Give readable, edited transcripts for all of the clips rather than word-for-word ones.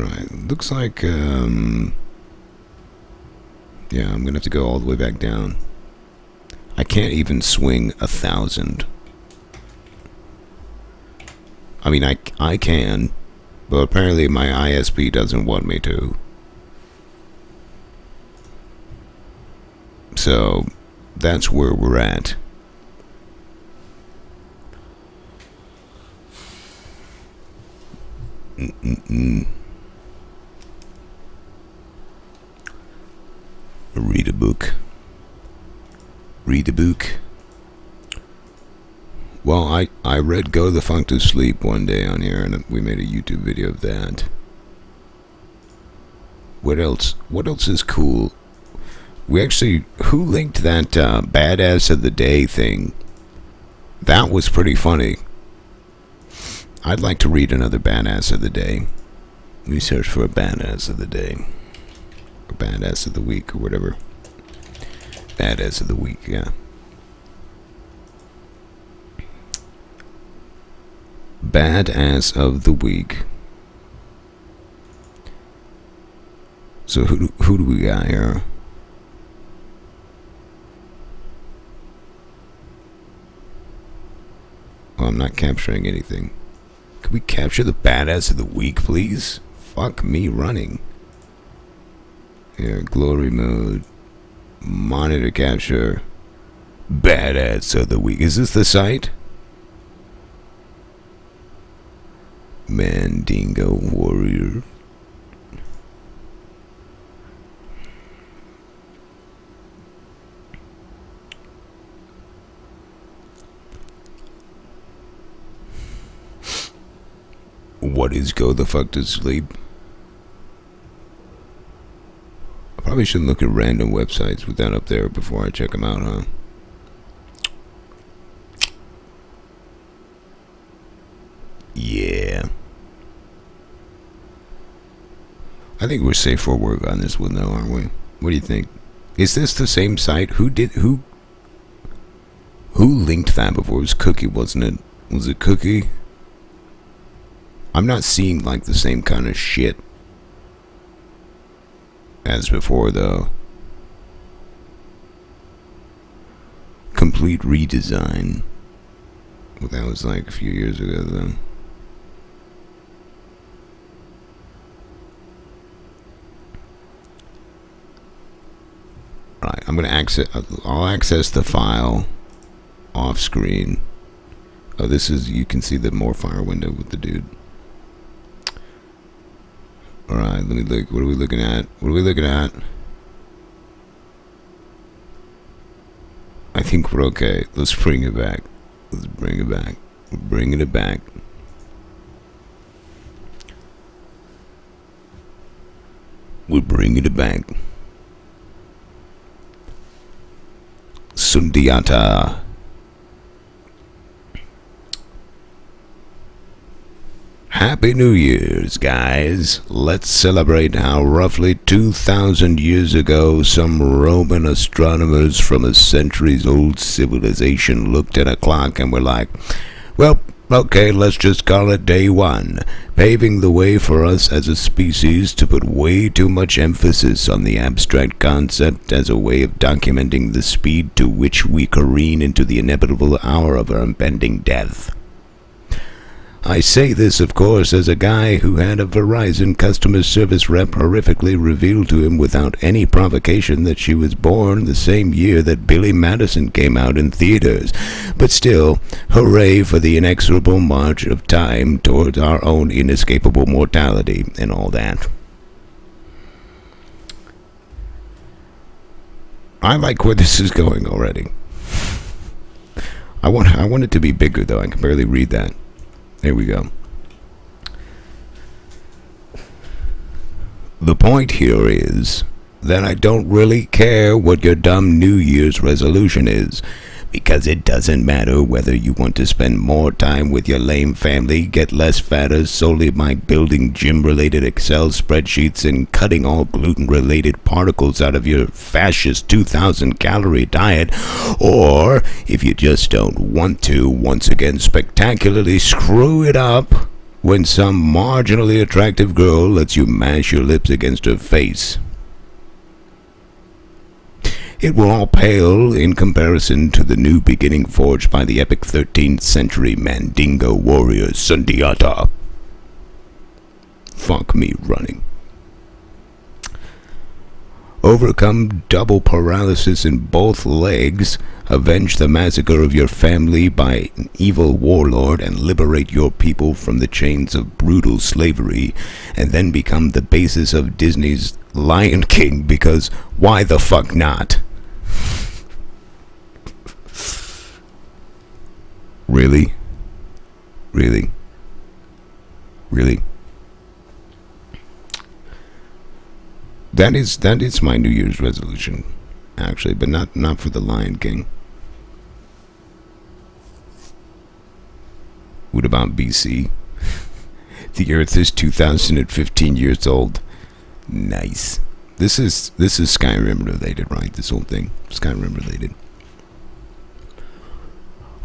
Alright, looks like, yeah, I'm gonna have to go all the way back down. I can't even swing 1,000. I mean, I can, but apparently my ISP doesn't want me to. So, that's where we're at. Read a book. Read a book. Well, I read Go the Funk to Sleep one day on here, and we made a YouTube video of that. What else? What else is cool? We actually, who linked that Badass of the Day thing? That was pretty funny. I'd like to read another Badass of the Day. Let me search for a Badass of the Day. Or Badass of the Week, or whatever. Badass of the Week, yeah. Badass of the Week. So who do we got here? Oh, I'm not capturing anything. Can we capture the Badass of the Week, please? Fuck me running. Here, glory mode. Monitor capture. Badass of the Week. Is this the site? Mandingo Warrior. What is Go the Fuck to Sleep? I probably shouldn't look at random websites with that up there before I check them out, huh? Yeah. I think we're safe for work on this one, though, aren't we? What do you think? Is this the same site? Who linked that before? It was Cookie, wasn't it? Was it Cookie? I'm not seeing like the same kind of shit as before, though. Complete redesign. Well, that was like a few years ago, though. Alright, I'm gonna I'll access the file off screen. Oh, this is, you can see the Morfire window with the dude. Alright, let me look. What are we looking at? What are we looking at? I think we're okay. Let's bring it back. Let's bring it back. We're bringing it back. We're bringing it back. Sundiata. Happy New Year's, guys. Let's celebrate how roughly 2,000 years ago some Roman astronomers from a centuries-old civilization looked at a clock and were like, well, okay, let's just call it day one, paving the way for us as a species to put way too much emphasis on the abstract concept as a way of documenting the speed to which we careen into the inevitable hour of our impending death. I say this, of course, as a guy who had a Verizon customer service rep horrifically reveal to him without any provocation that she was born the same year that Billy Madison came out in theaters. But still, hooray for the inexorable march of time towards our own inescapable mortality and all that. I like where this is going already. I want it to be bigger, though. I can barely read that. There we go. The point here is that I don't really care what your dumb New Year's resolution is, because it doesn't matter whether you want to spend more time with your lame family, get less fatter solely by building gym-related Excel spreadsheets and cutting all gluten-related particles out of your fascist 2,000-calorie diet, or if you just don't want to, once again spectacularly screw it up when some marginally attractive girl lets you mash your lips against her face. It will all pale in comparison to the new beginning forged by the epic 13th century Mandingo warrior Sundiata. Fuck me running. Overcome double paralysis in both legs, avenge the massacre of your family by an evil warlord, and liberate your people from the chains of brutal slavery, and then become the basis of Disney's Lion King, because why the fuck not? Really? Really? Really? That is my New Year's resolution, actually, but not for the Lion King. What about BC? The Earth is 2015 years old. Nice. This is Skyrim related, right? This whole thing, Skyrim related.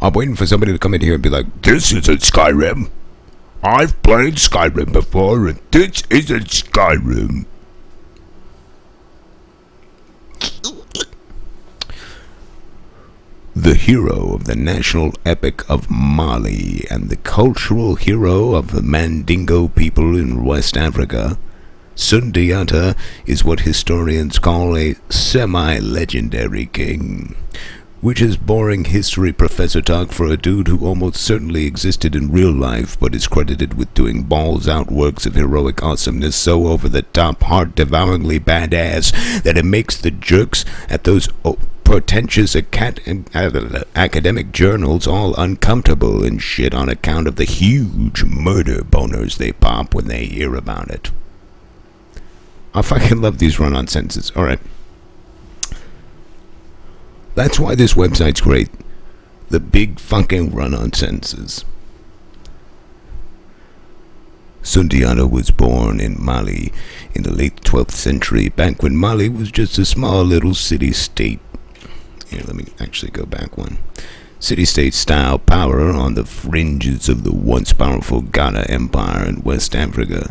I'm waiting for somebody to come in here and be like, "This isn't Skyrim. I've played Skyrim before, and this isn't Skyrim." The hero of the national epic of Mali and the cultural hero of the Mandingo people in West Africa, Sundiata is what historians call a semi-legendary king, which is boring history professor talk for a dude who almost certainly existed in real life but is credited with doing balls-out works of heroic awesomeness so over-the-top, heart-devouringly badass that it makes the jerks at those pretentious academic journals all uncomfortable and shit on account of the huge murder boners they pop when they hear about it. I fucking love these run-on sentences. Alright. That's why this website's great. The big fucking run-on sentences. Sundiata was born in Mali in the late 12th century, back when Mali was just a small little city-state. Here, let me actually go back one. City-state style power on the fringes of the once powerful Ghana Empire in West Africa.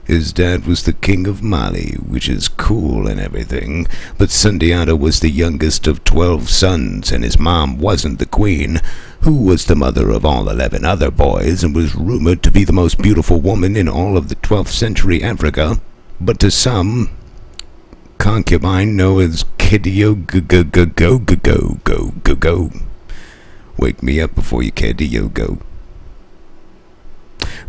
His dad was the king of Mali, which is cool and everything, but Sundiata was the youngest of 12 sons, and his mom wasn't the queen, who was the mother of all 11 other boys, and was rumored to be the most beautiful woman in all of the 12th century Africa, but to some, concubine known as Kidio go. Wake me up before you Kidio go.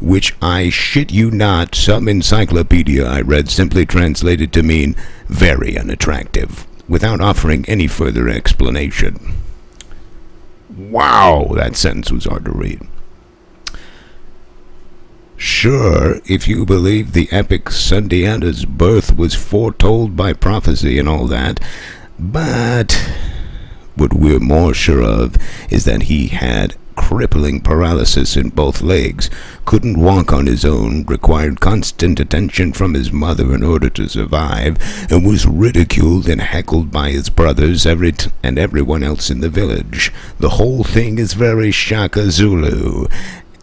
Which, I shit you not, some encyclopedia I read simply translated to mean very unattractive, without offering any further explanation. Wow, that sentence was hard to read. Sure, if you believe the epic Sundiata's birth was foretold by prophecy and all that, but what we're more sure of is that he had crippling paralysis in both legs, couldn't walk on his own, required constant attention from his mother in order to survive, and was ridiculed and heckled by his brothers and everyone else in the village. The whole thing is very Shaka Zulu.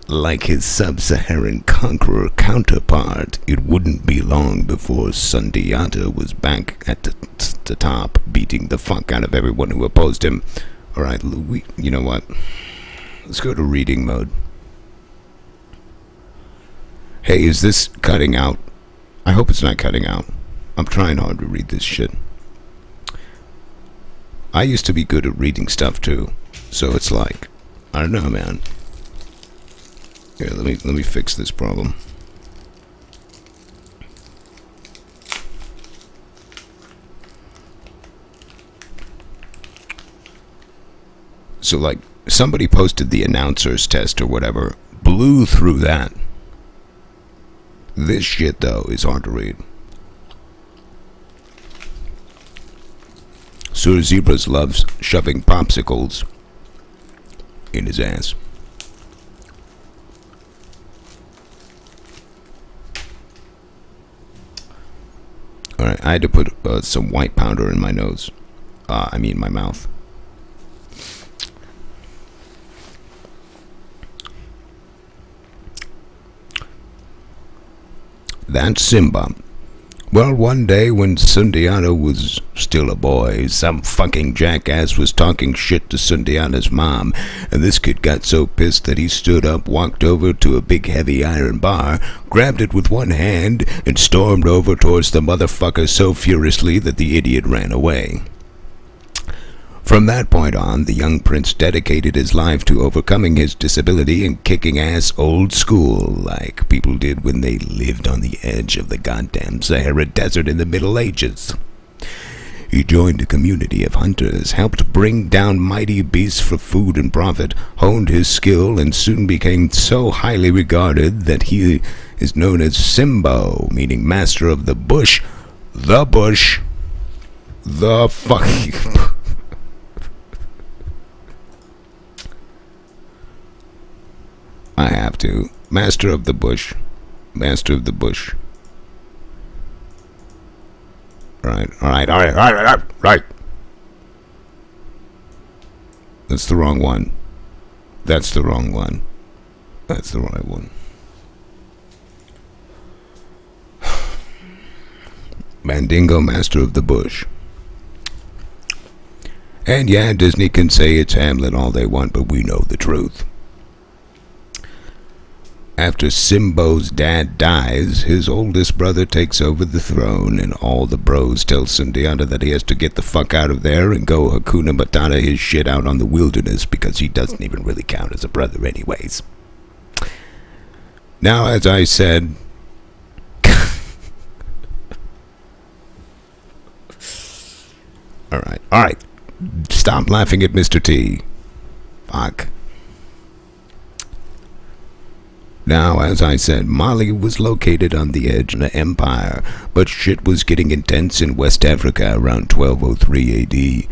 Like his sub-Saharan conqueror counterpart, it wouldn't be long before Sundiata was back at the top, beating the fuck out of everyone who opposed him. Alright, you know what? Let's go to reading mode. Hey, is this cutting out? I hope it's not cutting out. I'm trying hard to read this shit. I used to be good at reading stuff too, so it's like, I don't know, man. Here, let me fix this problem. So like, somebody posted the announcer's test or whatever, blew through that. This shit, though, is hard to read. Sir Zebras loves shoving popsicles in his ass. Alright, I had to put some white powder in my nose. My mouth. That's Simba. Well, one day when Sundiata was still a boy, some fucking jackass was talking shit to Sundiata's mom, and this kid got so pissed that he stood up, walked over to a big heavy iron bar, grabbed it with one hand, and stormed over towards the motherfucker so furiously that the idiot ran away. From that point on, the young prince dedicated his life to overcoming his disability and kicking ass old school, like people did when they lived on the edge of the goddamn Sahara Desert in the Middle Ages. He joined a community of hunters, helped bring down mighty beasts for food and profit, honed his skill, and soon became so highly regarded that he is known as Simbo, meaning master of the bush. The bush. The fucking... I have to. Master of the bush. Master of the bush. Alright. That's the wrong one. That's the wrong one. That's the right one. Mandingo, Master of the Bush. And yeah, Disney can say it's Hamlet all they want, but we know the truth. After Simbo's dad dies, his oldest brother takes over the throne, and all the bros tell Sundiata that he has to get the fuck out of there and go Hakuna Matata his shit out on the wilderness because he doesn't even really count as a brother anyways. Now, as I said... Alright. Stop laughing at Mr. T. Fuck. Now, as I said, Mali was located on the edge of the empire, but shit was getting intense in West Africa around 1203 AD.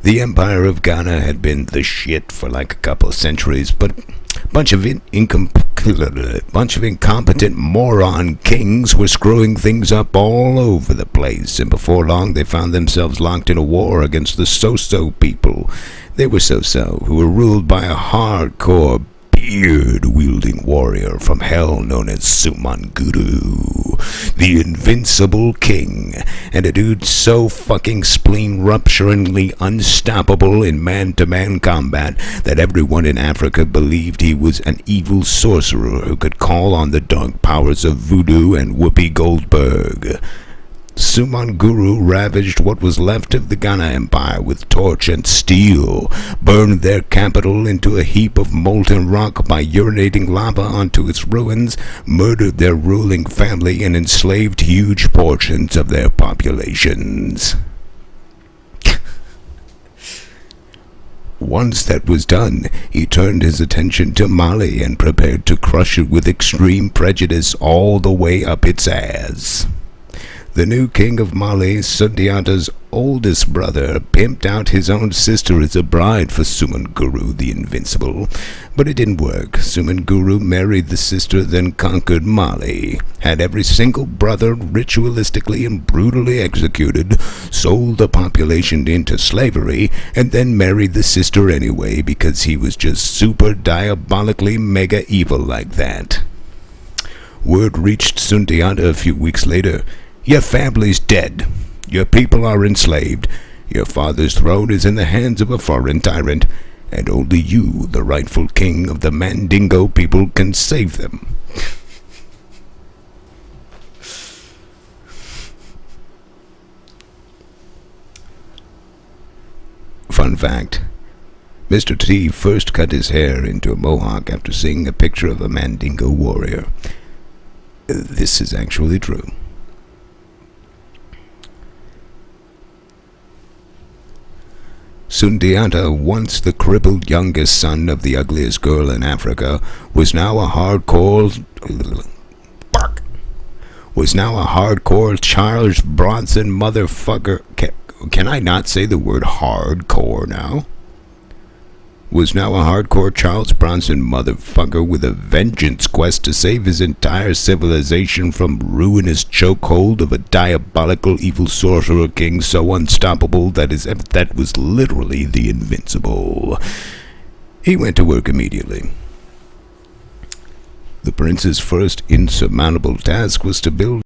The Empire of Ghana had been the shit for like a couple of centuries, but a bunch of incompetent moron kings were screwing things up all over the place, and before long they found themselves locked in a war against the So-So people. They were So-So, who were ruled by a hardcore beard-wielding warrior from hell known as Sumanguru, the invincible king, and a dude so fucking spleen-rupturingly unstoppable in man-to-man combat that everyone in Africa believed he was an evil sorcerer who could call on the dark powers of voodoo and Whoopi Goldberg. Sumanguru ravaged what was left of the Ghana Empire with torch and steel, burned their capital into a heap of molten rock by urinating lava onto its ruins, murdered their ruling family, and enslaved huge portions of their populations. Once that was done, he turned his attention to Mali and prepared to crush it with extreme prejudice all the way up its ass. The new king of Mali, Sundiata's oldest brother, pimped out his own sister as a bride for Sumanguru the Invincible, but it didn't work. Sumanguru married the sister, then conquered Mali, had every single brother ritualistically and brutally executed, sold the population into slavery, and then married the sister anyway because he was just super diabolically mega evil like that. Word reached Sundiata a few weeks later. Your family's dead. Your people are enslaved. Your father's throne is in the hands of a foreign tyrant, and only you, the rightful king of the Mandingo people, can save them. Fun fact. Mr. T first cut his hair into a mohawk after seeing a picture of a Mandingo warrior. This is actually true. Sundiata, once the crippled youngest son of the ugliest girl in Africa, was now a hardcore Charles Bronson motherfucker. Can I not say the word hardcore now? Was now a hardcore Charles Bronson motherfucker with a vengeance quest to save his entire civilization from ruinous chokehold of a diabolical evil sorcerer king so unstoppable that was literally the Invincible. He went to work immediately. The prince's first insurmountable task was to build